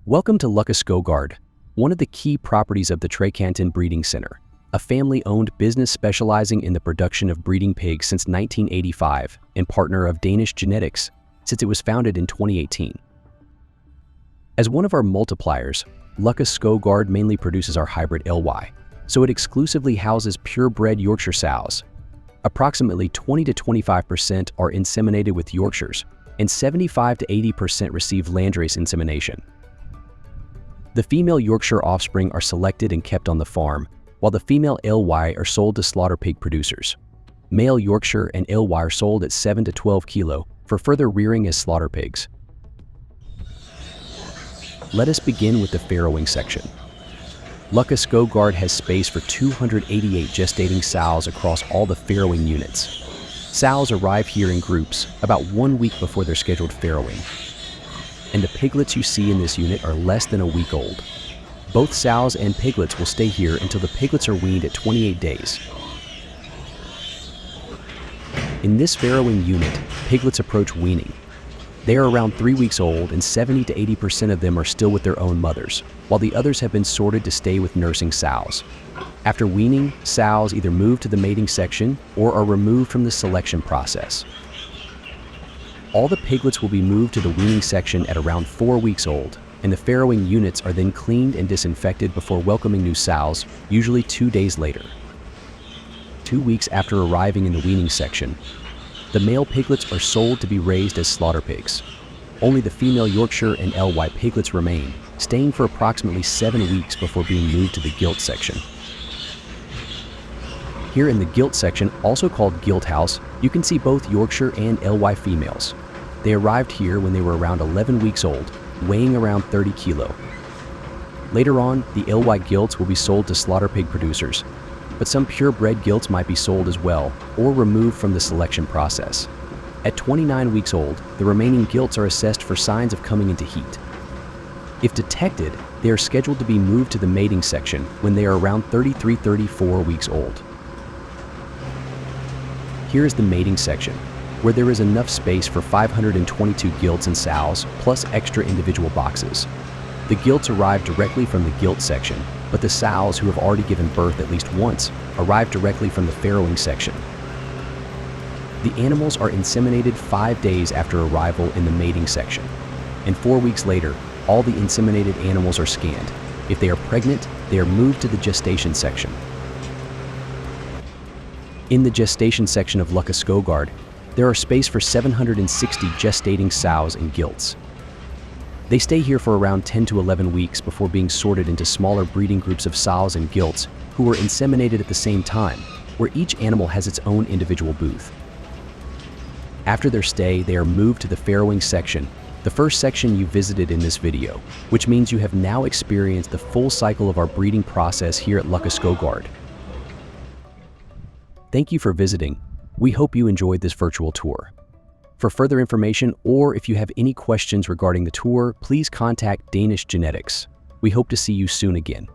Welcome to Lykkeskovgaard, one of the key properties of the Trekanten Breeding Center, a family-owned business specializing in the production of breeding pigs since 1985 and partner of Danish genetics since it was founded in 2018. As one of our multipliers, Lykkeskovgaard mainly produces our hybrid LY, so it exclusively houses purebred Yorkshire sows. Approximately 20 to 25% are inseminated with Yorkshires, and 75 to 80% receive landrace insemination. The female Yorkshire offspring are selected and kept on the farm, while the female LY are sold to slaughter pig producers. Male Yorkshire and LY are sold at 7 to 12 kilo for further rearing as slaughter pigs. Let us begin with the farrowing section. Lykkeskovgaard has space for 288 gestating sows across all the farrowing units. Sows arrive here in groups about 1 week before their scheduled farrowing, and the piglets you see in this unit are less than a week old. Both sows and piglets will stay here until the piglets are weaned at 28 days. In this farrowing unit, piglets approach weaning. They are around 3 weeks old, and 70 to 80% of them are still with their own mothers, while the others have been sorted to stay with nursing sows. After weaning, sows either move to the mating section or are removed from the selection process. All the piglets will be moved to the weaning section at around 4 weeks old, and the farrowing units are then cleaned and disinfected before welcoming new sows, usually 2 days later. 2 weeks after arriving in the weaning section, the male piglets are sold to be raised as slaughter pigs. Only the female Yorkshire and LY piglets remain, staying for approximately 7 weeks before being moved to the gilt section. Here in the gilt section, also called gilt house, you can see both Yorkshire and LY females. They arrived here when they were around 11 weeks old, weighing around 30 kilo. Later on, the LY gilts will be sold to slaughter pig producers, but some purebred gilts might be sold as well or removed from the selection process. At 29 weeks old, the remaining gilts are assessed for signs of coming into heat. If detected, they are scheduled to be moved to the mating section when they are around 33-34 weeks old. Here is the mating section, where there is enough space for 522 gilts and sows, plus extra individual boxes. The gilts arrive directly from the gilt section, but the sows who have already given birth at least once arrive directly from the farrowing section. The animals are inseminated 5 days after arrival in the mating section, and 4 weeks later, all the inseminated animals are scanned. If they are pregnant, they are moved to the gestation section. In the gestation section of Lykkeskovgaard, there are space for 760 gestating sows and gilts. They stay here for around 10 to 11 weeks before being sorted into smaller breeding groups of sows and gilts who were inseminated at the same time, where each animal has its own individual booth. After their stay, they are moved to the farrowing section, the first section you visited in this video, which means you have now experienced the full cycle of our breeding process here at Lykkeskovgaard. Thank you for visiting. We hope you enjoyed this virtual tour. For further information, or if you have any questions regarding the tour, please contact Danish Genetics. We hope to see you soon again.